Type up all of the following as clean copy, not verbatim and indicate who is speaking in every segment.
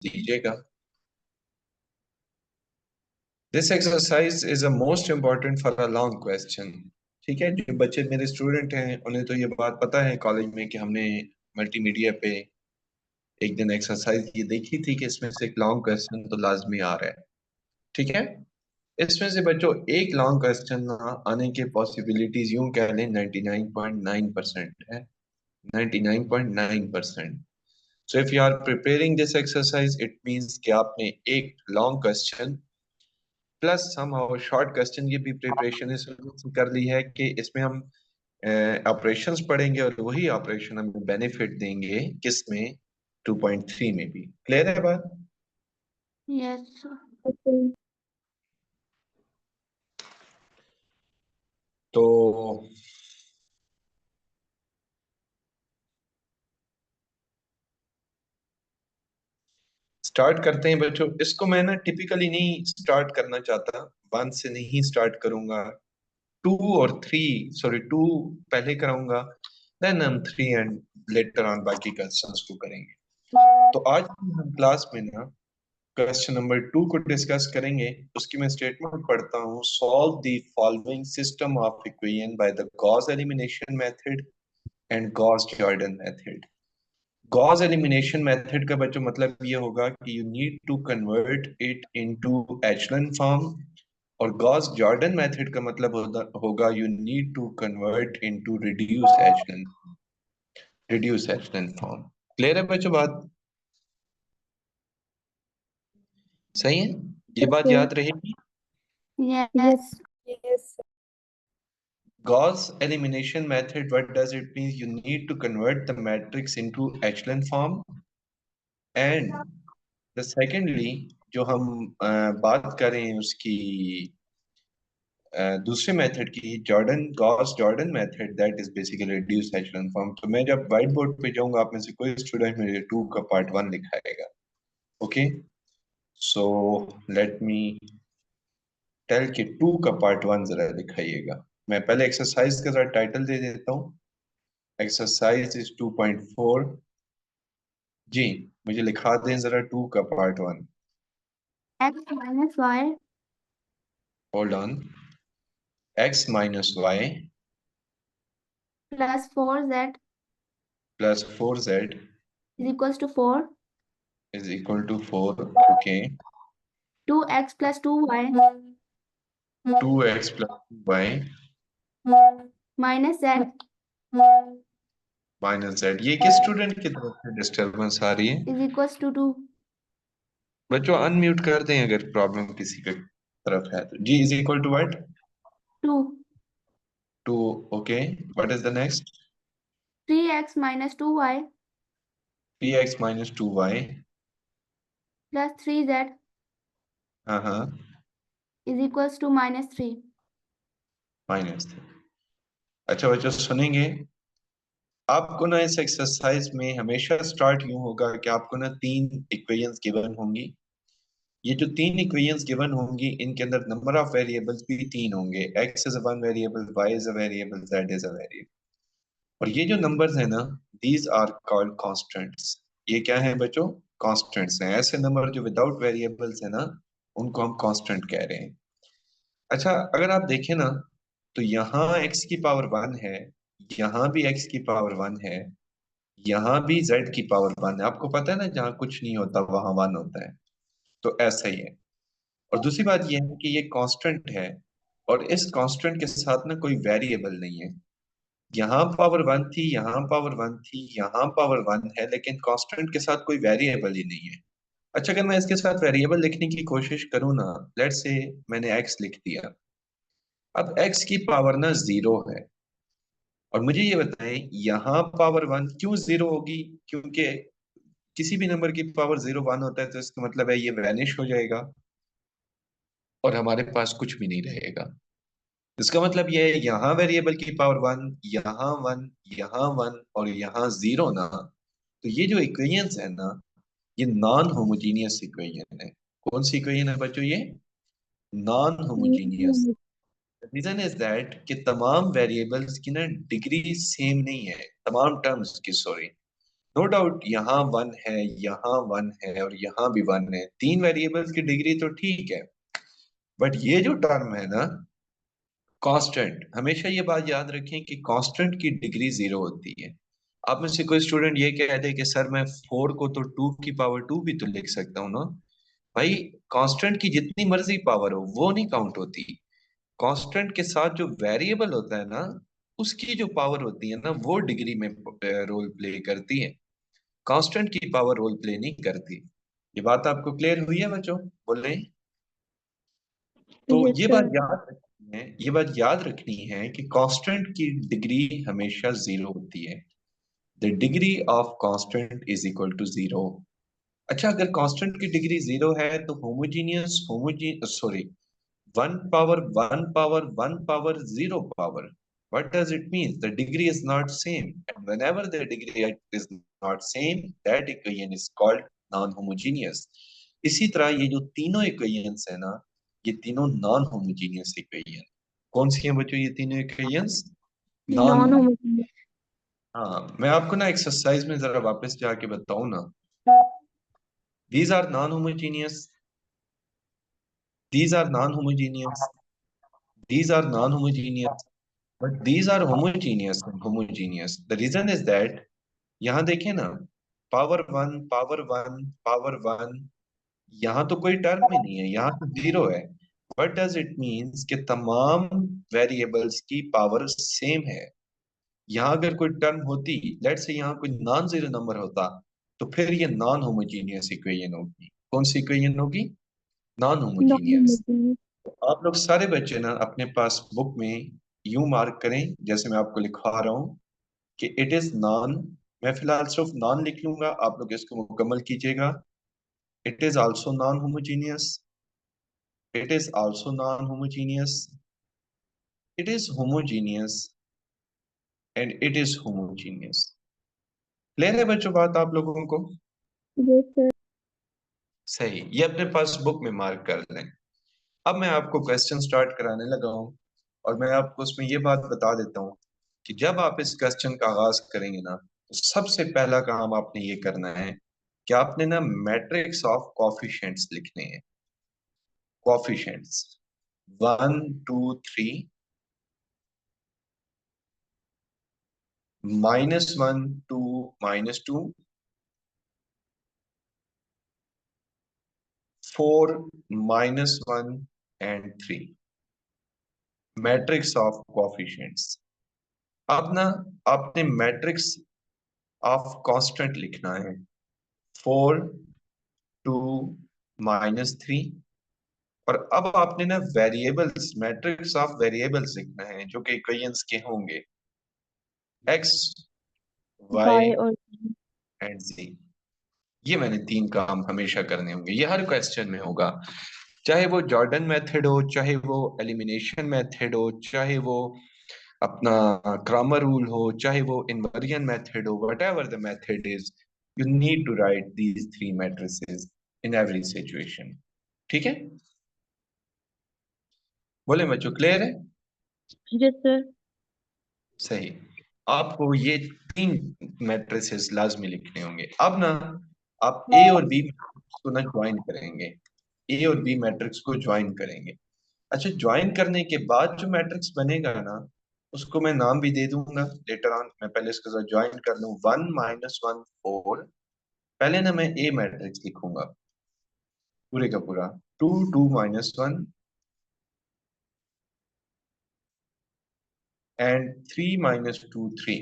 Speaker 1: दीजिएगा। This exercise is a most important for a long question. ठीक है, जो बच्चे मेरे स्टूडेंट हैं उन्हें तो ये बात पता है कॉलेज में कि हमने मल्टीमीडिया पे एक दिन एक्सरसाइज ये देखी थी कि इसमें से एक लॉन्ग क्वेश्चन तो लाजमी आ रहा है। ठीक है, इसमें से बच्चों एक लॉन्ग क्वेश्चन आने के पॉसिबिलिटीज यूं कह लें 99.9% है। 99.9%। So if you are preparing this exercise it means कि आपने एक long question plus somehow short question की भी प्रिपरेशन इस वजह से कर ली है कि इसमें हम ऑपरेशंस पढ़ेंगे और वही ऑपरेशन हमें बेनिफिट देंगे किसमें 2.3 में भी। क्लियर है बात?
Speaker 2: यस।
Speaker 1: तो स्टार्ट करते हैं बच्चों। इसको मैं ना टिपिकली नहीं स्टार्ट करना चाहता, वन से नहीं स्टार्ट करूंगा, टू और थ्री, सॉरी टू पहले कराऊंगा, देन हम थ्री एंड लेटर ऑन बाकी क्वेश्चंस को करेंगे। तो आज हम क्लास में ना क्वेश्चन नंबर 2 को डिस्कस करेंगे। उसकी मैं स्टेटमेंट पढ़ता हूँ। Solve the following system of equation by the Gauss elimination method and Gauss Jordan method. Gauss elimination method का बच्चों मतलब ये होगा कि you need to convert it into echelon form, और गॉस जॉर्डन मेथड का मतलब होगा you need to convert into reduce echelon form. Clear है बच्चों बात? सही है, ये बात याद रहेगी।
Speaker 2: Yes.
Speaker 3: Yes.
Speaker 1: Gauss elimination method, what does it mean? You need to convert the matrix into echelon form. And the secondly, जो हम बात करें उसकी दूसरे मेथड की, Jordan Gauss Jordan method, that is basically reduce echelon form. तो मैं जब व्हाइट बोर्ड पे जाऊंगा आप में से कोई स्टूडेंट मेरे टू का पार्ट वन लिखाएगा। Okay, so let me tell कि टू का पार्ट वन जरा दिखाइएगा। मैं पहले एक्सरसाइज का जरा टाइटल दे देता हूँ। Exercise is 2.4। जी, मुझे लिखा दें जरा टू का part one.
Speaker 2: X minus Y
Speaker 1: hold on. X minus Y
Speaker 2: plus 4z
Speaker 1: plus 4z
Speaker 2: is equals to 4,
Speaker 1: is equal to 4। Okay,
Speaker 2: 2x plus 2y
Speaker 1: 2x plus 2y
Speaker 2: minus z
Speaker 1: minus z। ये किस student की तरफ से disturbance आ रही है?
Speaker 2: Is equals to 2।
Speaker 1: बच्चों unmute कर दें अगर प्रॉब्लम किसी के तरफ है तो। G is equal to what?
Speaker 2: 2
Speaker 1: 2। Okay, what is the next?
Speaker 2: 3x minus 2y
Speaker 1: 3x minus 2y।
Speaker 2: Plus 3z
Speaker 1: हाँ हाँ,
Speaker 2: is equals to minus 3।
Speaker 1: Minus 3। अच्छा बच्चों सुनेंगे, आपको ना इस एक्सरसाइज में हमेशा स्टार्ट यूं होगा कि आपको ना तीन इक्वेशंस गिवन होंगी। ये जो तीन इक्वेशंस गिवन होंगी इनके अंदर नंबर ऑफ वेरिएबल्स भी तीन होंगे। x is a one variable, y is a variable, z is a variable. और ये जो नंबर्स हैं ना, दीज आर कॉल्ड कांस्टेंट्स। ये क्या है बच्चों? कांस्टेंट्स हैं। ऐसे नंबर जो विदाउट वेरिएबल्स है ना उनको हम कांस्टेंट कह रहे हैं। अच्छा अगर आप देखें ना तो यहाँ x की पावर 1 है, यहाँ भी x की पावर 1 है, यहाँ भी z की पावर 1 है। आपको पता है ना जहाँ कुछ नहीं होता वहां 1 होता है। तो ऐसा ही है। और दूसरी बात यह है कि ये कांस्टेंट है और इस कांस्टेंट के साथ ना कोई वेरिएबल नहीं है। यहाँ पावर 1 थी, यहाँ पावर 1 थी, यहाँ पावर 1 है, लेकिन कांस्टेंट के साथ कोई वेरिएबल ही नहीं है। अच्छा अगर मैं इसके साथ वेरिएबल लिखने की कोशिश करूँ ना, लेट्स से मैंने x लिख दिया। अब x की पावर ना 0 है, और मुझे ये बताएं यहाँ पावर 1 क्यों 0 होगी? क्योंकि किसी भी नंबर की पावर 0 1 होता है तो इसका मतलब है ये वैनिश हो जाएगा और हमारे पास कुछ भी नहीं रहेगा। इसका मतलब ये है यहाँ वेरिएबल की पावर 1, यहाँ 1, यहाँ 1 और यहाँ 0 ना, तो ये जो इक्वेशंस है ना ये नॉन होमोजीनियस इक्वेशन है। कौन सी इक्वेशन है बच्चों ये? Non homogeneous. Reason is that कि तमाम वेरिएबल्स की ना डिग्री सेम नहीं है, तमाम टर्म्स की, सॉरी नो डाउट यहाँ वन है, यहाँ वन है और यहाँ भी वन है, तीन वेरिएबल्स की डिग्री तो ठीक है। बट ये जो टर्म है ना कांस्टेंट, हमेशा ये बात याद रखें कि कांस्टेंट की डिग्री जीरो होती है। आप में से कोई स्टूडेंट ये कह दे कि सर मैं फोर को तो टू की पावर टू भी तो लिख सकता हूँ ना। भाई कांस्टेंट की जितनी मर्जी पावर हो वो नहीं काउंट होती। कांस्टेंट के साथ जो वेरिएबल होता है ना उसकी जो पावर होती है ना वो डिग्री में रोल प्ले करती है। कांस्टेंट की पावर रोल प्ले नहीं करती। ये बात आपको क्लियर हुई है बच्चों? बोले। तो
Speaker 2: यस
Speaker 1: ये बात
Speaker 2: सर।
Speaker 1: याद रखनी है, ये बात याद रखनी है कि कांस्टेंट की डिग्री हमेशा जीरो होती है। The degree of constant is equal to zero. अच्छा अगर कांस्टेंट की डिग्री जीरो है तो sorry, one power zero power, what does it mean? The degree is not same, and whenever the degree is not same, that equation is called non-homogeneous. इसी तरह ये जो तीनों इक्वेशंस है ना, ये तीनों नॉन होमोजीनियस इक्वेशन। कौन सी हैं बच्चों ये तीनों इक्वेशंस? नॉन।
Speaker 2: Non homogeneous.
Speaker 1: हाँ मैं आपको ना एक्सरसाइज में जरा वापस जाके बताऊं ना। these are non-homogeneous, these are non-homogeneous, these are non-homogeneous, but these are homogeneous and homogeneous. The reason is that यहाँ देखें ना, power one power one power one, यहाँ तो कोई टर्म ही नहीं है, यहाँ तो जीरो है। वट डज इट मीन्स कि तमाम वेरिएबल्स की पावर सेम है। यहाँ अगर कोई टर्म होती, लेट से यहाँ कोई नॉन जीरो नंबर होता, तो फिर ये नॉन होमोजीनियस इक्वेशन होगी। कौन सी इक्वेशन होगी? Non
Speaker 2: non
Speaker 1: homogeneous.
Speaker 2: होमोजेनियस।
Speaker 1: आप लोग सारे बच्चे ना अपने पास बुक में यूं मार्क करें जैसे मैं आपको लिखवा रहा हूं कि इट इज नॉन। मैं फिलहाल सिर्फ नॉन लिख लूंगा, आप लोग इसको मुकम्मल कीजिएगा। It is also known homogeneous, it is also known homogeneous, it is homogeneous and it is homogeneous. Clear है बच्चों बात आप लोगों को?
Speaker 2: Yes sir.
Speaker 1: सही, ये अपने पास बुक में मार्क कर लें। अब मैं आपको क्वेश्चन स्टार्ट कराने लगा हूं और मैं आपको उसमें ये बात बता देता हूं कि जब आप इस क्वेश्चन का आगाज करेंगे ना तो सबसे पहला काम आपने ये करना है कि आपने ना मैट्रिक्स ऑफ कोफिशिएंट्स लिखने हैं। Coefficients one two three, minus one two minus two, four minus one and three. Matrix of coefficients. अब ना आपने मैट्रिक्स ऑफ कांस्टेंट लिखना है। Four, two, minus three. और अब आपने ना वेरिएबल्स, मैट्रिक्स ऑफ वेरिएबल्स लिखना है जो कि इक्वेशंस के होंगे, एक्स, वाई
Speaker 2: वाई और
Speaker 1: एंड जी। ये मैंने तीन काम हमेशा करने होंगे, ये हर क्वेश्चन में होगा। चाहे वो जॉर्डन मेथड हो, चाहे वो एलिमिनेशन मेथड हो, चाहे वो अपना क्रॉमर रूल हो, चाहे वो इन्वर्जन मेथड हो, whatever the method is, you need to write these three matrices in every situation. ठीक है? बोले बच्चों, क्लियर है?
Speaker 2: Yes sir.
Speaker 1: सही। आपको ये तीन मैट्रिसेस लाजमी लिखने होंगे। अब ना आप ए और बी को ना ज्वाइन करेंगे, ए और बी मैट्रिक्स को ज्वाइन करेंगे। अच्छा ज्वाइन करने के बाद जो मैट्रिक्स बनेगा ना उसको मैं नाम भी दे दूंगा लेटर ऑन। मैं पहले इसके साथ ज्वाइन कर लूं, वन माइनस वन फोर। पहले ना मैं ए मैट्रिक्स लिखूंगा पूरे का पूरा, two two minus one and three minus two three.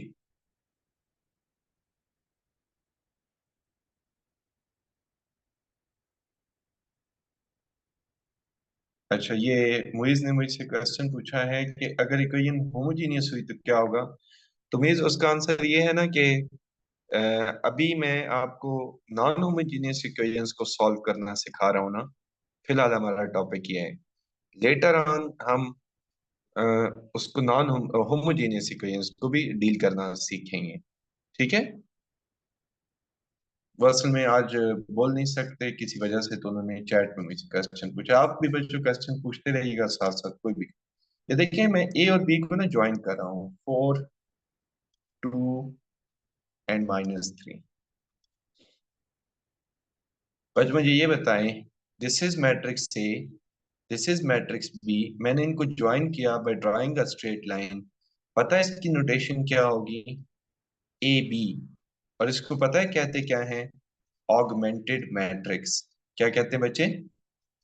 Speaker 1: अच्छा ये मुइज ने मुझसे क्वेश्चन पूछा है कि अगर इक्वेशन होमोजीनियस हुई तो क्या होगा। तो मुइज उसका आंसर ये है ना कि अ, अभी मैं आपको नॉन होमोजीनियस इक्वेशंस को सॉल्व करना सिखा रहा हूँ ना। फिलहाल हमारा टॉपिक ये है, लेटर ऑन हम अ, उसको नॉन होमोजीनियस इक्वेशंस को भी डील करना सीखेंगे। ठीक है? वो असल में आज बोल नहीं सकते किसी वजह से, तो उन्होंने चैट में मुझसे क्वेश्चन पूछा। आप भी बच्चों क्वेश्चन पूछते रहिएगा साथ साथ कोई भी। ये देखिए मैं ए और बी को ना ज्वाइन कर रहा हूँ, four, two and minus three. बस मुझे ये बताएं, this is matrix A, this is matrix B, मैंने इनको ज्वाइन किया by drawing a straight line. पता है इसकी नोटेशन क्या होगी? A B. और इसको पता है कहते क्या है? Augmented matrix. क्या कहते हैं बच्चे?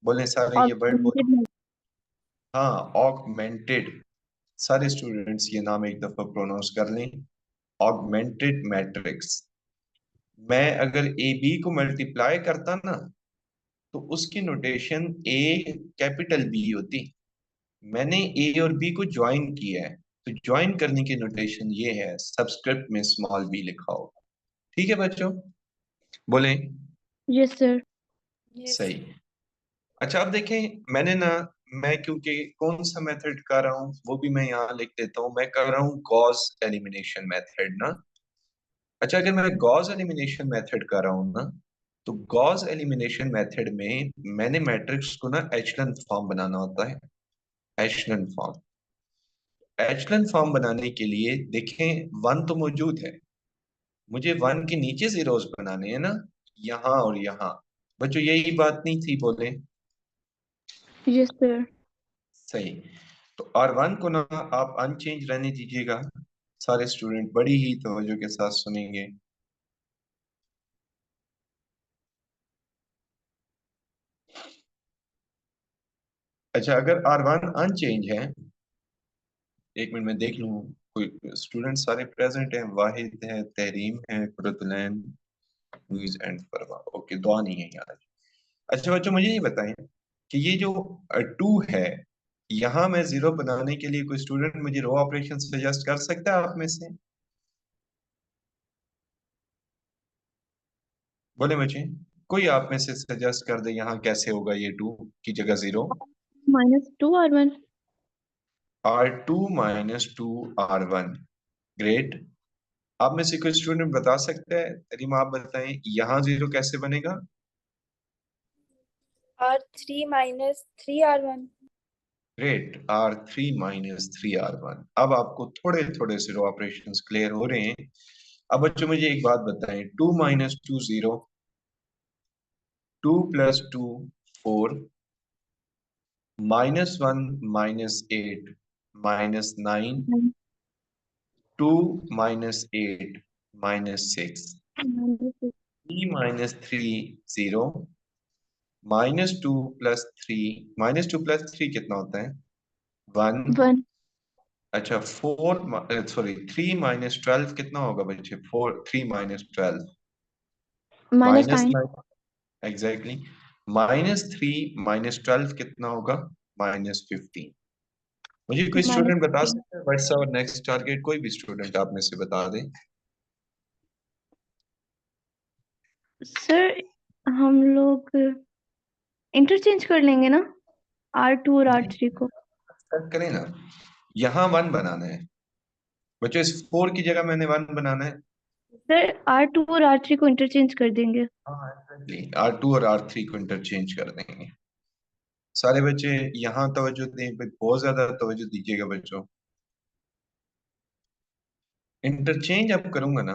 Speaker 1: बोले सारे ये वर्ड बोलो।
Speaker 2: ऑगमेंटेड।
Speaker 1: हाँ, ऑगमेंटेड। सारे स्टूडेंट्स ये नाम एक दफा प्रोनाउंस कर लें, ऑगमेंटेड मैट्रिक्स। मैं अगर ए बी को मल्टीप्लाई करता ना, तो उसकी नोटेशन ए कैपिटल बी होती। मैंने ए और बी को ज्वाइन किया है, तो ज्वाइन करने की नोटेशन ये है, सबस्क्रिप्ट में स्मॉल बी लिखा होगा। ठीक है बच्चों? बोलें।
Speaker 2: Yes sir.
Speaker 1: सही। अच्छा, अब देखें, मैंने ना, मैं क्योंकि कौन सा मेथड कर रहा हूँ वो भी मैं यहाँ लिख देता हूँ। मैं कर रहा हूँ गॉस एलिमिनेशन मेथड ना। अच्छा, अगर मैं गॉस एलिमिनेशन मेथड कर रहा हूँ ना, तो गॉस एलिमिनेशन मेथड में मैंने मैट्रिक्स को ना एचलन फॉर्म बनाना होता है। एचलन फॉर्म। एचलन फॉर्म बनाने के लिए देखें, वन तो मौजूद है, मुझे वन के नीचे जीरोस बनाने हैं ना, यहाँ और यहाँ। बच्चों यही बात नहीं थी? बोले।
Speaker 2: Yes sir.
Speaker 1: सही। तो आर वन को ना आप अनचेंज रहने दीजिएगा। सारे स्टूडेंट बड़ी ही तवज्जो के साथ सुनेंगे। अच्छा, अगर आर वन अनचेंज है, एक मिनट में देख लूं, कोई स्टूडेंट सारे प्रेजेंट हैं। वाहिद है, तहरीम है, Qurratulain, Louis and Farwa. Okay, Dua नहीं है यहाँ। अच्छा बच्चों, मुझे ये बताएं कि ये जो टू है, यहाँ मैं जीरो बनाने के लिए कोई स्टूडेंट मुझे रो ऑपरेशन सजेस्ट कर सकता है आप में से? बोले मुझे, कोई आप में से सजेस्ट कर दे यहाँ कैसे होगा ये टू की जगह zero?
Speaker 2: -2r1।
Speaker 1: R two minus two R one. Great. आप में से कोई स्टूडेंट बता सकता है? तरीम आप बताएं यहाँ जीरो कैसे बनेगा?
Speaker 3: R3 - 3R1।
Speaker 1: Great, R three minus three R one. अब आपको थोड़े थोड़े से रो ऑपरेशंस क्लियर हो रहे हैं। अब बच्चों मुझे एक बात बताएं, two minus two zero, two plus two four, minus one minus eight minus nine, two minus eight minus six, three minus three zero, minus two plus three कितना होता है? वन।
Speaker 2: 1
Speaker 1: अच्छा, four, sorry, three minus twelve कितना होगा बच्चे? Four, three minus twelve minus
Speaker 2: -9।
Speaker 1: Nine. Exactly. Minus three minus twelve कितना होगा? Minus fifteen. मुझे कोई स्टूडेंट बता
Speaker 2: -15।
Speaker 1: सकता है व्हाट्स आवर नेक्स्ट टारगेट? कोई भी स्टूडेंट आप में से बता दे।
Speaker 2: सर हम लोग इंटरचेंज कर लेंगे ना, R2 और
Speaker 1: नहीं,
Speaker 2: R3 को।
Speaker 1: स्टार्ट करें ना। यहाँ वन बनाना है बच्चों, इस फोर की जगह मैंने वन बनाना है।
Speaker 2: सर R2 और R3 को इंटरचेंज कर देंगे।
Speaker 1: हाँ, आर टू और आर थ्री को इंटरचेंज कर देंगे। सारे बच्चे यहाँ तवज्जो दें, बहुत ज्यादा तवज्जो दीजिएगा बच्चों। इंटरचेंज अब करूंगा ना,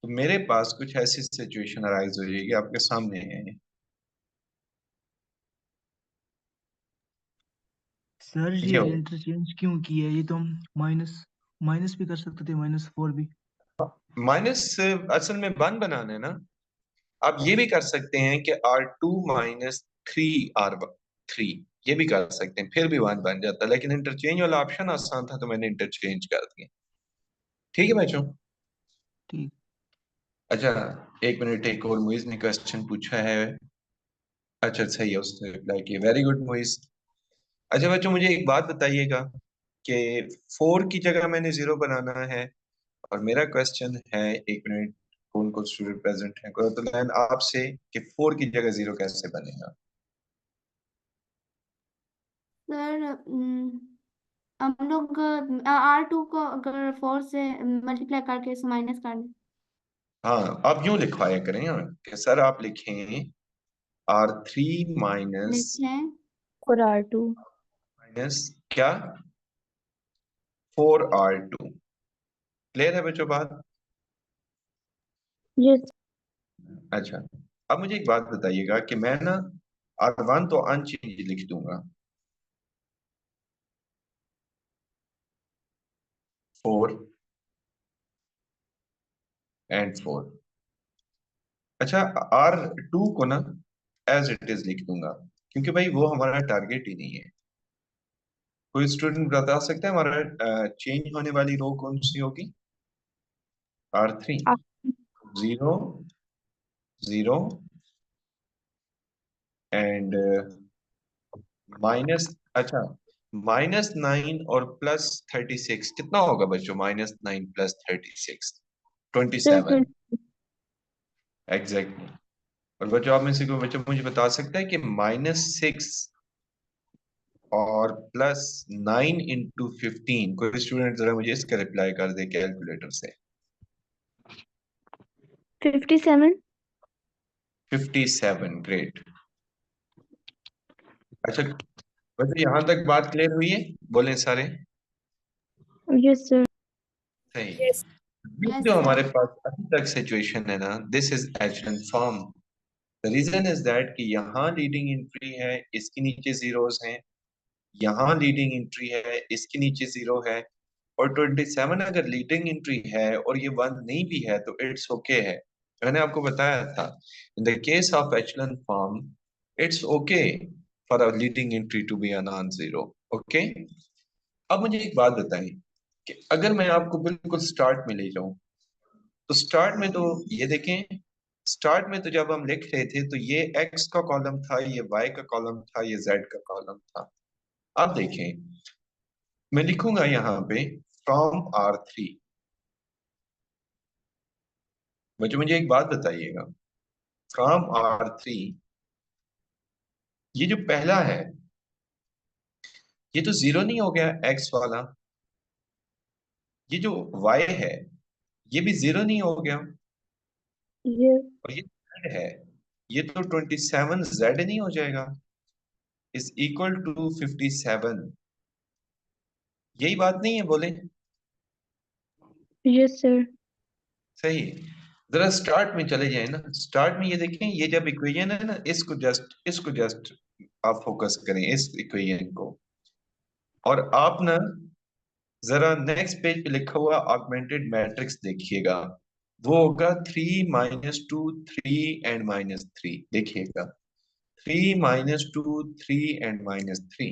Speaker 1: तो मेरे पास कुछ ऐसी सिचुएशन अराइज हो जाएगी, आपके सामने है।
Speaker 4: सर
Speaker 1: ये
Speaker 4: ये इंटरचेंज क्यों किया? ये तो हम माइनस माइनस भी कर सकते थे, -4 भी।
Speaker 1: माइनस असल में वन बनाना है ना। आप ये भी कर सकते हैं कि R two minus three R three, ये भी कर सकते हैं, फिर भी वन बन जाता, लेकिन इंटरचेंज वाला ऑप्शन आसान था तो मैंने इंटरचेंज कर दिया। ठीक है बच्चों?
Speaker 4: ठीक।
Speaker 1: अच्छा, एक मिनट, एक और मुइज ने क्वेश्चन पूछा है। अच्छा, सही है, उसने रिप्लाई किया, वेरी गुड मुइज। अच्छा बच्चों, मुझे एक बात बताइएगा कि फोर की जगह मैंने जीरो बनाना है, और मेरा क्वेश्चन है, एक मिनट, कौन कौन स्टूडेंट प्रेजेंट है, तो लाइन आपसे, कि फोर की जगह जीरो कैसे बनेगा?
Speaker 3: सर हम लोग R2 को अगर 4 से मल्टीप्लाई करके इसे माइनस कर दें।
Speaker 1: हाँ, आप यूं लिखवाया करें हाँ, कि सर आप लिखें आर थ्री माइनस,
Speaker 3: लिखें
Speaker 2: और R2।
Speaker 1: माइनस क्या, फोर आर टू। क्लियर है बच्चों बात?
Speaker 2: यस।
Speaker 1: अच्छा, अब मुझे एक बात बताइएगा कि मैं ना R1 तो अनचेंज लिख दूंगा, 4 एंड 4। अच्छा, R2 को ना एज इट इज लिख दूंगा, क्योंकि भाई वो हमारा टारगेट ही नहीं है। कोई स्टूडेंट बता सकता है हमारा चेंज होने वाली रो कौन सी होगी? R3।
Speaker 2: आप
Speaker 1: 0 0 एंड माइनस, अच्छा, -9 और +36 कितना होगा बच्चों? -9 +36
Speaker 2: सर
Speaker 1: 27। एग्जैक्टली। और बच्चों आप में से कोई बच्चा मुझे बता सकता है कि -6 और +9 इंटू 15, कोई स्टूडेंट जरा मुझे इसका रिप्लाई कर दे कैलकुलेटर से।
Speaker 2: 57।
Speaker 1: 57, ग्रेट। अच्छा बच्चों यहाँ तक बात क्लियर हुई है? बोले सारे?
Speaker 2: Yes sir.
Speaker 1: सही।
Speaker 5: यस।
Speaker 1: ये
Speaker 3: यस
Speaker 1: जो हमारे
Speaker 3: सर।
Speaker 1: पास अभी तक सिचुएशन है ना, this is echelon form. The reason is that कि यहाँ लीडिंग एंट्री है, इसके नीचे जीरोस हैं, यहाँ लीडिंग एंट्री है, इसके नीचे जीरो है, और 27 अगर लीडिंग एंट्री है और ये 1 नहीं भी है तो इट्स ओके है। मैंने आपको बताया था in the case of echelon form it's okay for a leading entry to be a non zero. Okay. अब मुझे एक बात बताएं कि अगर मैं आपको बिल्कुल स्टार्ट में ले जाऊं, तो स्टार्ट में तो ये देखें, स्टार्ट में तो जब हम लिख रहे थे तो ये एक्स का कॉलम था, ये वाई का कॉलम था, ये जेड का कॉलम था। अब देखें, मैं लिखूंगा यहाँ पे फ्रॉम R3। बच्चों मुझे एक बात बताइएगा, फ्रॉम R3 ये जो पहला है ये तो जीरो नहीं हो गया एक्स वाला? ये जो वाई है ये भी जीरो नहीं हो गया?
Speaker 2: यस।
Speaker 1: और ये z है, ये तो 27 जेड नहीं हो जाएगा? Is equal to 57। यही बात नहीं है? बोले
Speaker 2: यस सर।
Speaker 1: सही। जरा स्टार्ट में चले जाए ना, स्टार्ट में ये देखें, ये जब इक्वेशन है ना, इसको जस्ट आप फोकस करें इस इक्वेशन को, और आप ना जरा नेक्स्ट पेज पे लिखा हुआ ऑगमेंटेड मैट्रिक्स देखिएगा। वो होगा 3 - 2 3 एंड -3। देखिएगा 3 - 2 3 एंड -3।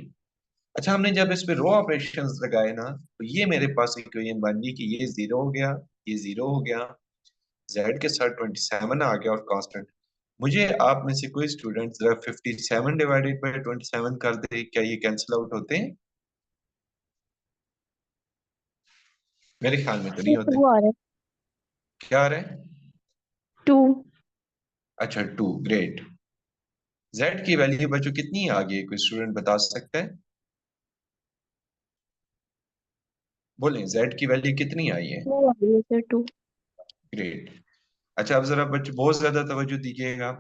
Speaker 1: अच्छा, हमने जब इस पे रो ऑपरेशंस लगाए ना, तो ये मेरे पास इक्वेशन बन गई कि ये जीरो हो गया, ये जीरो हो गया, जेड के साथ 27 आ गया और कांस्टेंट। मुझे आप में से कोई स्टूडेंट जरा 57 डिवाइडेड बाय 27 कर दे, क्या ये कैंसिल आउट होते हैं? मेरे ख्याल में तो नहीं
Speaker 2: सर
Speaker 1: होते।
Speaker 2: 2 आ रहा है।
Speaker 1: क्या आ रहा है?
Speaker 2: 2।
Speaker 1: अच्छा 2, ग्रेट। जेड की वैल्यू बच्चों कितनी आ गई, कोई स्टूडेंट बता सकता है? बोलें जेड की वैल्यू कितनी आई है?
Speaker 2: 2 आ रही है सर, 2।
Speaker 1: ग्रेट। अच्छा अब जरा बच्चों बहुत ज्यादा तवज्जो दीजिएगा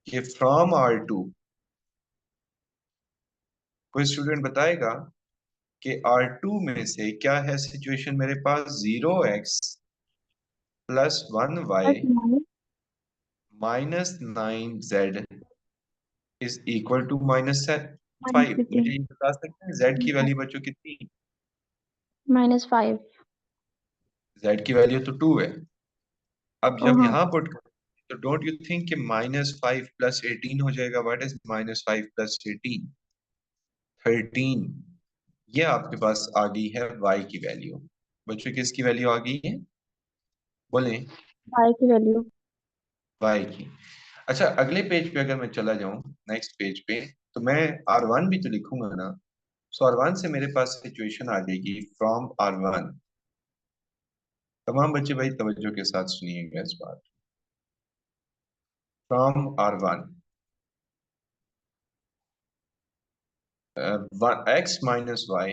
Speaker 1: कि फ्रॉम R2 कोई स्टूडेंट बताएगा कि R2 में से क्या है सिचुएशन मेरे पास? 0x +1y -9z is equal to -5। मुझे ये बता सकते हैं z की वैल्यू बच्चों कितनी?
Speaker 2: -5।
Speaker 1: z की वैल्यू तो 2 है। अब जब
Speaker 2: हाँ।
Speaker 1: यहाँ पुट तो डोंट यू थिंक कि -5 + 18 हो जाएगा? What is -5 + 18? 13। ये आपके पास आ गई है y की वैल्यू। बच्चों किसकी वैल्यू आ गई है? बोलें।
Speaker 2: y की वैल्यू।
Speaker 1: y की। अच्छा अगले पेज पे अगर मैं चला जाऊं, नेक्स्ट पेज पे, तो मैं R1 भी तो लिखूंगा ना। सो R1 से मेरे पास सिचुएशन आ जाएगी फ्रॉम R1। तमाम बच्चे भाई तवज्जो के साथ सुनिएगा इस बात। From R1 x - y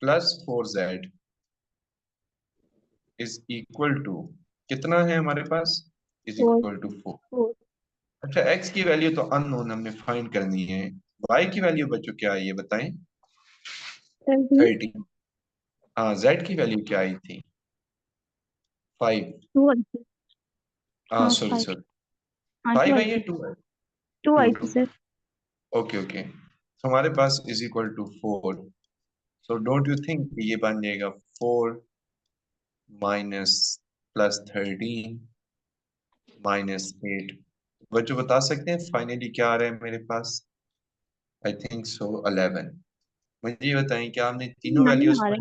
Speaker 1: +4z is equal to, कितना है हमारे पास? इज
Speaker 2: 4।
Speaker 1: Equal to 4।
Speaker 2: 4।
Speaker 1: अच्छा x की वैल्यू तो अननोन हमने फाइंड करनी है, y की वैल्यू बच्चों क्या है ये बताएं? 13। हाँ z की वैल्यू क्या आई थी? 5।
Speaker 2: 2। हाँ
Speaker 1: सॉरी
Speaker 2: 5।
Speaker 1: सॉरी,
Speaker 2: हाँ 2
Speaker 1: 5
Speaker 2: आई
Speaker 1: है या
Speaker 2: थी।
Speaker 1: 2 है?
Speaker 2: 2 आई
Speaker 1: 2
Speaker 2: थी सर।
Speaker 1: ओके ओके, तो हमारे पास is equal to 4, so don't you think ये बन जाएगा 4 माइनस प्लस 13 माइनस 8? बच्चों बता सकते हैं फाइनली क्या आ रहा है मेरे पास? I think so 11। मुझे ये बताएं क्या हमने
Speaker 2: 9 आ रहा है।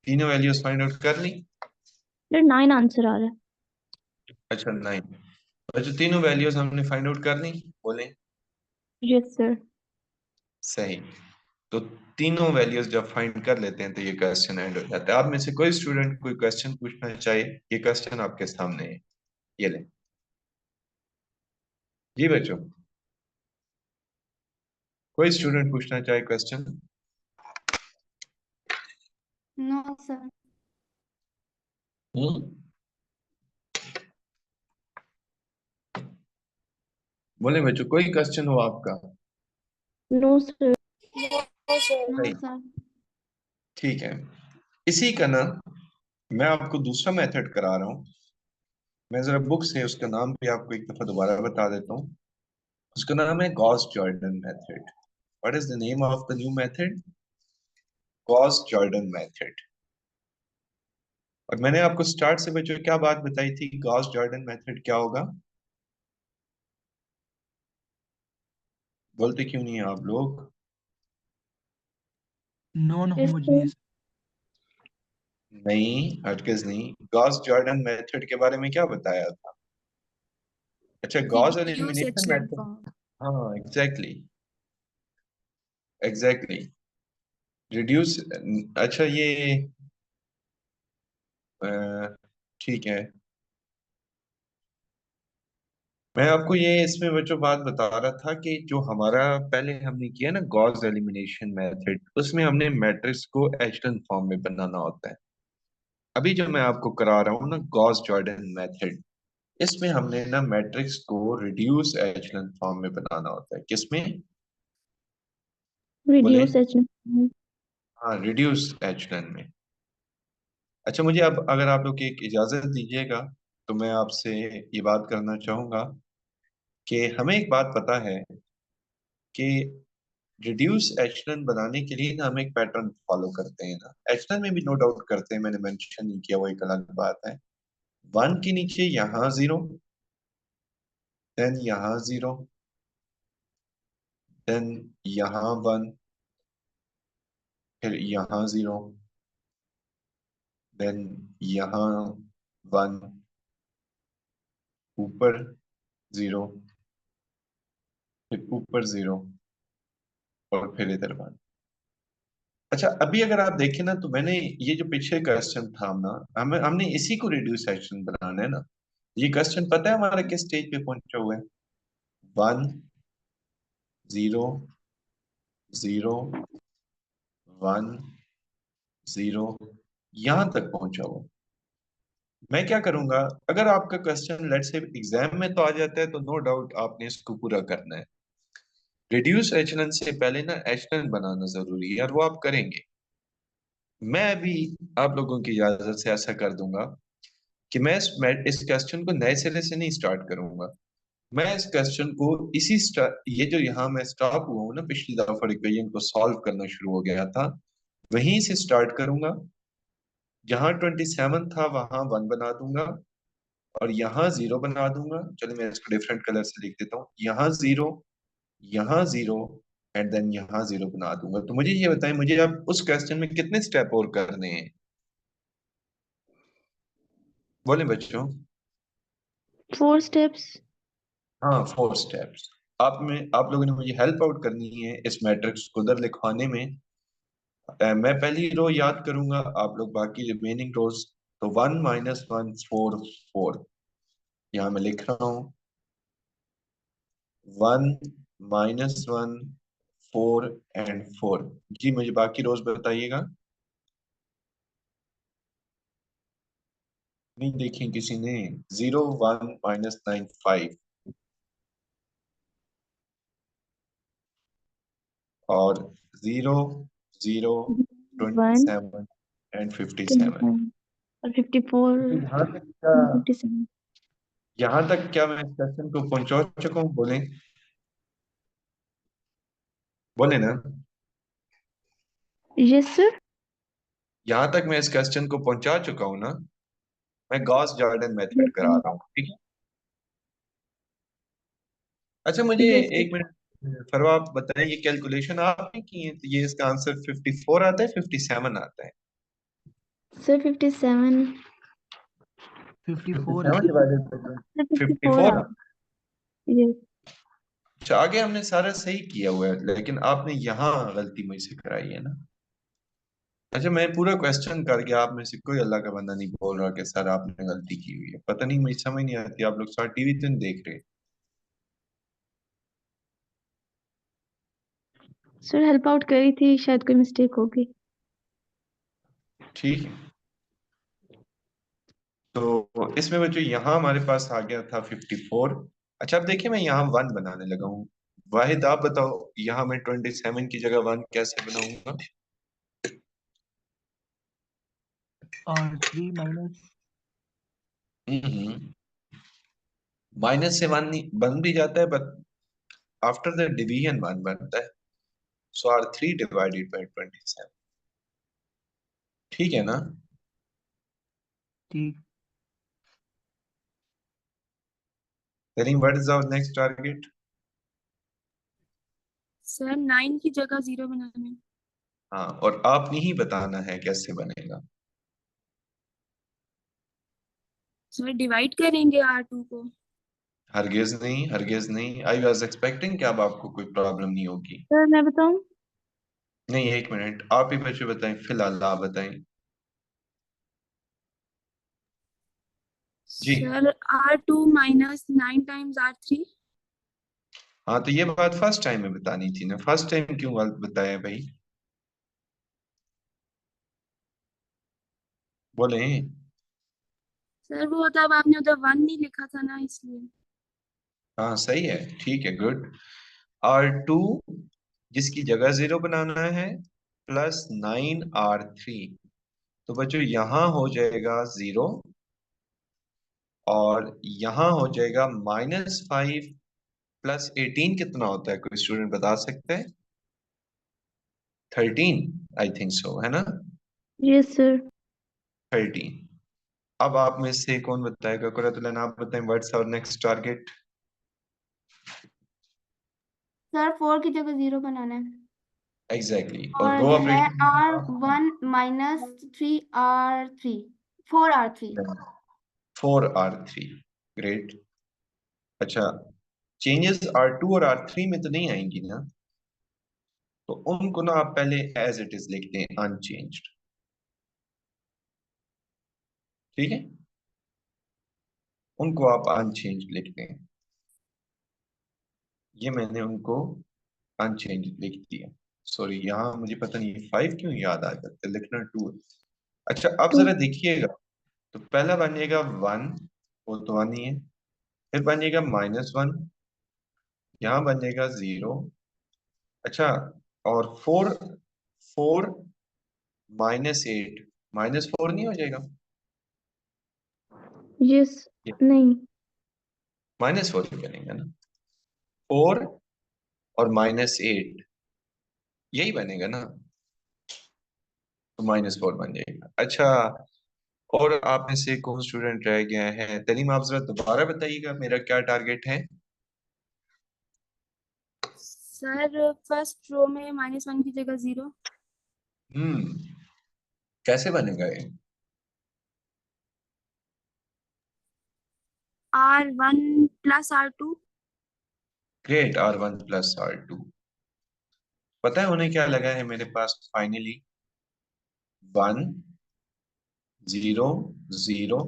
Speaker 1: तीनों वैल्यूज फाइंड आउट कर ली?
Speaker 2: सर 9 आंसर आ रहा है।
Speaker 1: अच्छा 9। बच्चों तीनों वैल्यूज हमने फाइंड आउट कर ली, बोले?
Speaker 2: Yes sir.
Speaker 1: सही। तो तीनों वैल्यूज जब फाइंड कर लेते हैं तो ये क्वेश्चन एंड हो जाता है। आप में से कोई स्टूडेंट कोई क्वेश्चन पूछना चाहे, ये क्वेश्चन आपके सामने है, ये ले। जी बच्चों, कोई स्टूडेंट पूछना चाहे क्वेश्चन?
Speaker 3: No sir.
Speaker 1: बोले बच्चों, कोई क्वेश्चन हो आपका?
Speaker 2: No sir.
Speaker 3: नो
Speaker 1: नहीं,
Speaker 3: सर।
Speaker 1: ठीक है। इसी का ना मैं आपको दूसरा मेथड करा रहा हूँ। मैं जरा बुक से उसका नाम भी आपको एक दफा दोबारा बता देता हूँ। उसका नाम है Gauss Jordan method. What is the name of the new method? Gauss Jordan method. और मैंने आपको स्टार्ट से बच्चों क्या बात बताई थी, गॉस जॉर्डन मेथड क्या होगा? बोलते क्यों नहीं है आप लोग?
Speaker 4: Non
Speaker 2: yes sir.
Speaker 4: होमोजीनियस।
Speaker 1: नहीं, हरगिज नहीं। गॉस जॉर्डन मेथड के बारे में क्या बताया था? अच्छा, Gauss
Speaker 3: reduce
Speaker 1: elimination
Speaker 3: echelon
Speaker 1: method.
Speaker 3: Form.
Speaker 1: हाँ एग्जैक्टली, एग्जैक्टली। रिड्यूस। अच्छा ये अ, ठीक है। मैं आपको ये इसमें बच्चों बात बता रहा था कि जो हमारा पहले हमने किया ना गॉस एलिमिनेशन मेथड, उसमें हमने मैट्रिक्स को एचलन फॉर्म में बनाना होता है। अभी जो मैं आपको करा रहा हूँ ना गॉस जॉर्डन मेथड, इसमें हमने ना मैट्रिक्स को रिड्यूस एचलन फॉर्म में बनाना होता है। किसमें? बोले?
Speaker 2: Reduce H.
Speaker 1: हाँ, रिड्यूस एचलन में। अच्छा, मुझे अब अगर आप लोग की एक इजाजत दीजिएगा तो मैं आपसे ये बात करना चाहूंगा कि हमें एक बात पता है कि रिड्यूस एचलन बनाने के लिए ना हम एक पैटर्न फॉलो करते हैं ना, एचलन में भी नो डाउट करते हैं, मैंने मेंशन नहीं किया, वो एक अलग बात है। 1 के नीचे यहाँ 0, देन यहाँ 0, देन यहाँ 1, फिर यहाँ 0, देन यहाँ 1, ऊपर 0, फिर ऊपर 0, और फिर इधर 1। अच्छा, अभी अगर आप देखें ना तो मैंने ये जो पीछे क्वेश्चन था ना, हमने इसी को रिड्यूस सेक्शन बनाना है ना। ये क्वेश्चन पता है हमारा किस स्टेज पे पहुंचा हुआ है? 1 0 0 1 0, यहां तक पहुंचा हुआ। मैं क्या करूंगा, अगर आपका क्वेश्चन लेट्स से एग्जाम में तो आ जाता है तो नो डाउट आपने इसको पूरा करना है। रिड्यूस एचलन से पहले ना एचलन बनाना जरूरी है और वो आप करेंगे। मैं अभी आप लोगों की इजाजत से ऐसा कर दूंगा कि मैं इस क्वेश्चन को नए सिरे से नहीं स्टार्ट करूंगा। मैं इस क्वेश्चन को ये जो यहाँ मैं स्टॉप हुआ हूँ ना, पिछली दफा इक्वेशन को सॉल्व करना शुरू हो गया था, वहीं से स्टार्ट करूंगा। जहां 27 था वहां 1 बना दूंगा, और यहाँ 0 बना दूंगा। चलिए मैं इसको डिफरेंट कलर से लिख देता हूँ। यहाँ 0, यहाँ 0, एंड देन यहाँ 0 बना दूंगा। तो मुझे ये बताएं, मुझे अब उस क्वेश्चन में कितने स्टेप और करने हैं? बोले बच्चों?
Speaker 2: 4 स्टेप्स।
Speaker 1: हाँ, 4 स्टेप्स। आप लोगों ने मुझे हेल्प आउट करनी है इस मैट्रिक्स को उधर लिखवाने में। मैं पहली रो याद करूंगा, आप लोग बाकी रिमेनिंग रोज। तो 1 माइनस 1 4 4, यहाँ मैं लिख रहा हूँ 1 माइनस 1 4 एंड 4। जी मुझे बाकी रोज बताइएगा। नहीं देखी किसी ने? 0 1 माइनस 9 5, और 0 0
Speaker 2: 1
Speaker 1: 27 एंड 57।
Speaker 2: और 54
Speaker 1: यहाँ तक क्या
Speaker 2: 57।
Speaker 1: यहाँ तक क्या मैं इस क्वेश्चन को पहुंचा चुका हूँ? बोले बोले ना।
Speaker 2: Yes sir.
Speaker 1: यहाँ तक मैं इस क्वेश्चन को पहुंचा चुका हूँ ना। मैं गॉस जॉर्डन मेथड
Speaker 2: यस
Speaker 1: करा रहा हूँ, ठीक है। अच्छा मुझे
Speaker 2: यस
Speaker 1: एक मिनट फरवा, आप बताएं, ये कैलकुलेशन आपने की है तो ये इसका आंसर 54 आता है 57 आता है?
Speaker 2: सर 57।
Speaker 4: 54 है
Speaker 1: 57 डिवाइडेड बाय
Speaker 2: सर 54
Speaker 1: 54।
Speaker 2: आ। यस
Speaker 1: अच्छा आगे हमने सारा सही किया हुआ है, लेकिन आपने यहाँ गलती मुझसे कराई है ना। अच्छा मैं पूरा क्वेश्चन कर गया, आप में से कोई अल्लाह का बंदा नहीं बोल रहा कि सर आपने गलती की हुई है। पता नहीं, मुझे समझ नहीं आती, आप लोग सारा टीवी तो नहीं देख रहे।
Speaker 2: सर, हेल्प आउट करी थी, शायद कोई मिस्टेक होगी।
Speaker 1: ठीक है, तो इसमें बच्चों यहाँ हमारे पास आ गया था 54। अच्छा अब देखिए मैं यहाँ 1 बनाने लगा हूँ। वाहिद आप बताओ, यहाँ मैं 27 की जगह 1 कैसे बनाऊंगा?
Speaker 4: और 3 माइनस
Speaker 1: माइनस से 1 बन भी जाता है, बट आफ्टर द डिवीजन 1 बनता है। सो R3 डिवाइडेड बाय 27। ठीक है ना?
Speaker 4: ठीक।
Speaker 1: Then what is our next target?
Speaker 5: Sir 9 की जगह 0 बनाना है।
Speaker 1: हाँ, और आपने ही बताना है कैसे बनेगा।
Speaker 5: सर डिवाइड करेंगे R2 को।
Speaker 1: हरगिज नहीं, हरगिज नहीं। आई वॉज एक्सपेक्टिंग कि अब आपको कोई प्रॉब्लम नहीं होगी।
Speaker 2: सर मैं बताऊं?
Speaker 1: नहीं, एक मिनट, आप ही बच्चे बताएं, फिलहाल आप बताएं जी।
Speaker 5: Sir R2 minus 9 times R3।
Speaker 1: हाँ तो ये बात फर्स्ट टाइम में बतानी थी ना, फर्स्ट टाइम क्यों गलत बताया भाई? बोले।
Speaker 5: सर वो तब आपने उधर 1 नहीं लिखा था ना, इसलिए।
Speaker 1: हाँ सही है, ठीक है, गुड। R2 जिसकी जगह 0 बनाना है, +9 R3। तो बच्चों यहाँ हो जाएगा 0, और यहाँ हो जाएगा -5 +18 कितना होता है, कोई स्टूडेंट बता सकते हैं? 13, आई थिंक सो, है ना?
Speaker 2: Yes sir.
Speaker 1: 13। अब आप में से कौन बताएगा? कुरतुल्लाह आप बताएं, what's our next target?
Speaker 3: Sir 4 की जगह 0 बनाना है।
Speaker 1: एग्जैक्टली, और
Speaker 3: और
Speaker 1: रो
Speaker 3: जो है
Speaker 1: operation
Speaker 3: R1 minus 3R3 4R3।
Speaker 1: 4R3। Great. अच्छा, चेंजेस R2 और R3 में तो नहीं आएंगी ना, तो उनको ना आप पहले एज इट इज लिखते हैं, अनचेंज्ड। ठीक है, उनको आप अनचेंज्ड लिखते हैं। ये मैंने उनको अनचेंज्ड लिख दिया। सॉरी, यहाँ मुझे पता नहीं 5 क्यों याद आ जाता है, लिखना 2। अच्छा अब
Speaker 2: टू।
Speaker 1: जरा देखिएगा, तो पहला बनेगा 1, वो तो 1 ही है। फिर बनेगा -1, यहाँ बनेगा 0। अच्छा, और 4, 4 -8, -4 नहीं हो जाएगा?
Speaker 2: यस। नहीं।
Speaker 1: -4 ही बनेगा ना, 4 और -8, यही बनेगा ना, तो -4 बन जाएगा। अच्छा, और आप में से कौन स्टूडेंट रह गया है? तनीम आप जरा दोबारा बताइएगा मेरा क्या टारगेट है।
Speaker 5: सर फर्स्ट रो में -1 की जगह 0।
Speaker 1: हम्म, कैसे बनेगा ये?
Speaker 5: R1 plus R2।
Speaker 1: Great, R1 + R2। पता है उन्हें क्या लगा है मेरे पास फाइनली? 1 0 0,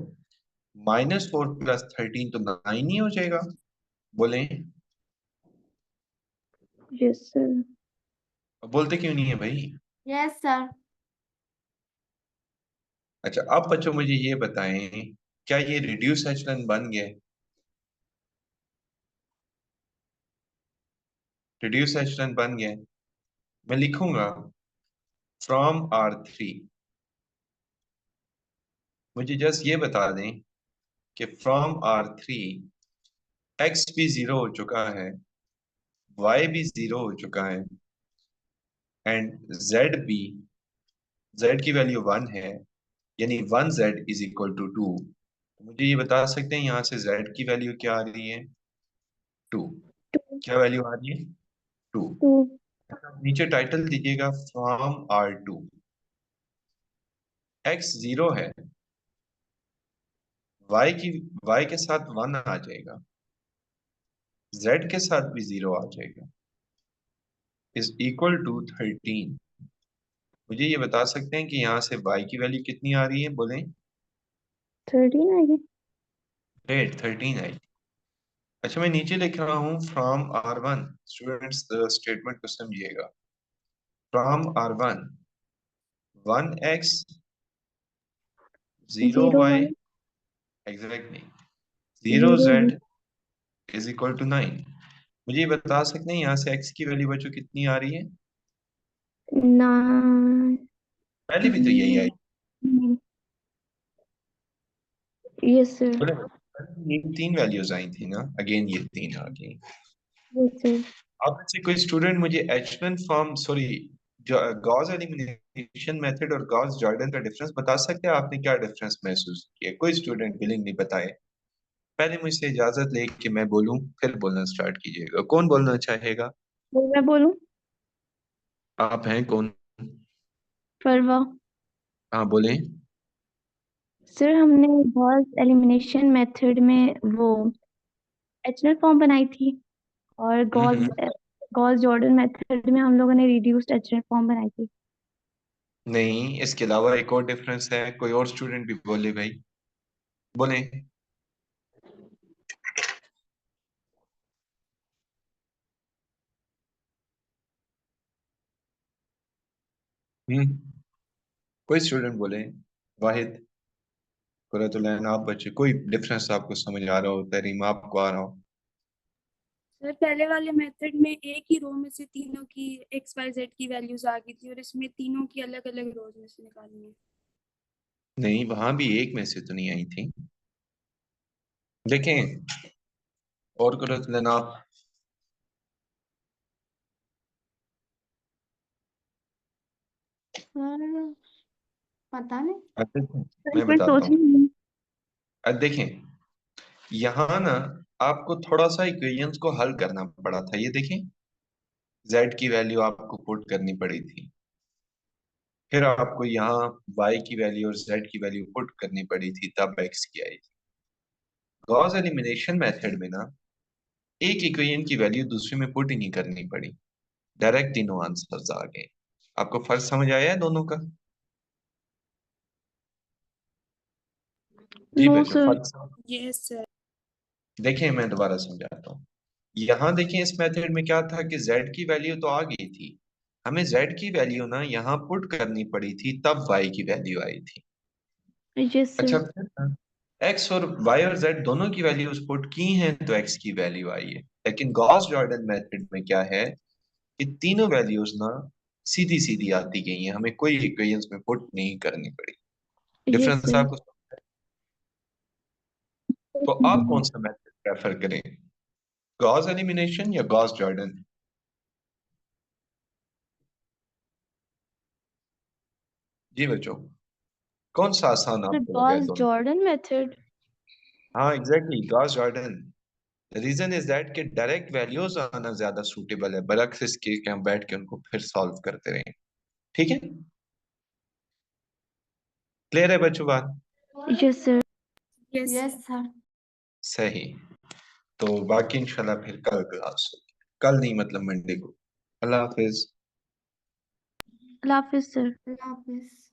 Speaker 1: -4 + 13 तो 9 ही हो जाएगा। बोले,
Speaker 2: यस सर।
Speaker 1: अब बोलते क्यों नहीं है भाई?
Speaker 3: Yes sir.
Speaker 1: अच्छा अब बच्चों मुझे ये बताएं, क्या ये रिड्यूस एचलन बन गया? रिड्यूस एचलन बन गया। मैं लिखूंगा फ्रॉम R3, मुझे जस्ट ये बता दें कि फ्रॉम R3 x भी 0 हो चुका है, y भी 0 हो चुका है, एंड z की वैल्यू 1 है, यानी 1z इज इक्वल टू 2। तो मुझे ये बता सकते हैं यहाँ से z की वैल्यू क्या आ रही है? 2। क्या वैल्यू आ रही है? 2।
Speaker 2: 2
Speaker 1: नीचे टाइटल दीजिएगा फ्रॉम R2। x 0 है, y के साथ 1 आ जाएगा, z के साथ भी 0 आ जाएगा, इज इक्वल टू 13। मुझे ये बता सकते हैं कि यहाँ से y की वैल्यू कितनी आ रही है? बोलें।
Speaker 2: 13 आएगी।
Speaker 1: ग्रेट, 13 आई। अच्छा, मैं नीचे लिख रहा हूँ फ्रॉम R1। स्टूडेंट्स स्टेटमेंट को समझिएगा। From R1 1x 0
Speaker 2: 0
Speaker 1: y
Speaker 2: 1
Speaker 1: exactly 0
Speaker 2: 0
Speaker 1: z is equal to 9। मुझे ये बता सकते हैं यहाँ से x की वैल्यू बच्चों कितनी आ रही है?
Speaker 2: 9
Speaker 1: पहले भी तो यही आई।
Speaker 2: Yes sir.
Speaker 1: बोले, ये 3 वैल्यूज आई थी ना, अगेन ये 3 आ गई।
Speaker 2: Yes sir.
Speaker 1: आप में से कोई स्टूडेंट मुझे echelon form sorry Gauss elimination method और गॉस जॉर्डन का डिफरेंस बता सकते हैं? आपने क्या डिफरेंस महसूस किया? कोई स्टूडेंट बिलिंग नहीं बताए? पहले मुझसे इजाजत ले कि मैं बोलूं, फिर बोलना स्टार्ट कीजिएगा। कौन बोलना चाहेगा?
Speaker 2: मैं बोलूं?
Speaker 1: आप हैं कौन?
Speaker 2: फरवा।
Speaker 1: हाँ बोलें।
Speaker 2: सर हमने गॉस एलिमिनेशन मेथड में वो एचनल फॉर्म बनाई थी, और गॉस
Speaker 1: हम्म।
Speaker 2: गॉस जॉर्डन मेथड में हम लोगों ने रिड्यूस्ड एचनल फॉर्म बनाई थी।
Speaker 1: नहीं, इसके अलावा एक और डिफरेंस है। कोई और स्टूडेंट भी बोले भाई, बोले। हम्म। कोई स्टूडेंट बोले। वाहिद, कुरतुलैन, आप बच्चे, कोई डिफरेंस आपको समझ आ रहा हो? तहरीम आपको आ रहा हो?
Speaker 5: सर पहले वाले मेथड में एक ही रो में से तीनों की एक्स वाई जेड की वैल्यूज आ गई थी और इसमें तीनों की अलग अलग रोज में से निकालनी है।
Speaker 1: नहीं, वहां भी एक में से तो नहीं आई थी। देखें, और कुरतुलैन आप।
Speaker 3: सर पता नहीं।
Speaker 1: मैं
Speaker 2: मैं
Speaker 1: बताता
Speaker 2: सोच
Speaker 1: हूँ।
Speaker 2: रही हूँ।
Speaker 1: अब देखें, यहाँ ना आपको थोड़ा सा इक्वेशंस को हल करना पड़ा था। ये देखें, z की वैल्यू आपको पुट करनी पड़ी थी, फिर आपको यहाँ y की वैल्यू और z की वैल्यू पुट करनी पड़ी थी, तब x की आई थी। गॉस एलिमिनेशन मेथड में ना एक इक्वेशन की वैल्यू दूसरे में पुट ही नहीं करनी पड़ी, डायरेक्ट तीनों आंसर्स आ गए। आपको फर्क समझ आया है दोनों का? जी
Speaker 2: नो
Speaker 1: बच्चों,
Speaker 2: सर।
Speaker 1: फर्क
Speaker 5: यस सर।
Speaker 1: देखें, मैं दोबारा समझाता हूँ। यहाँ देखें, इस मेथड में क्या था कि z की वैल्यू तो आ गई थी, हमें z की वैल्यू ना यहाँ पुट करनी पड़ी थी, तब y की वैल्यू आई थी।
Speaker 2: यस
Speaker 1: अच्छा,
Speaker 2: सर।
Speaker 1: फिर x और y और z दोनों की वैल्यूज पुट की हैं तो x की वैल्यू आई है। लेकिन गॉस जॉर्डन मेथड में क्या है कि तीनों वैल्यूज ना सीधी सीधी आती गई हैं, हमें कोई इक्वेशंस में पुट नहीं करनी पड़ी।
Speaker 2: Yes
Speaker 1: difference
Speaker 2: sir.
Speaker 1: आपको? तो आप कौन सा मेथड प्रेफर करें, गॉस एलिमिनेशन या गॉस जॉर्डन? जी बच्चों, कौन सा आसान आपको लगा है
Speaker 2: गॉस
Speaker 1: दोनों?
Speaker 2: Jordan method.
Speaker 1: हाँ exactly, Gauss Jordan. Reason is that कि डायरेक्ट वैल्यूज आना ज्यादा सूटेबल है, बरक्स इसके कि हम बैठ के उनको फिर सॉल्व करते रहें। ठीक है, क्लियर है बच्चों बात?
Speaker 2: Yes sir.
Speaker 5: Yes
Speaker 3: yes sir.
Speaker 1: सही। तो बाकी इंशाल्लाह फिर कल क्लास होगी। कल नहीं, मतलब मंडे को। अल्लाह हाफिज।
Speaker 2: अल्लाह हाफिज सर।
Speaker 3: अल्लाह हाफिज।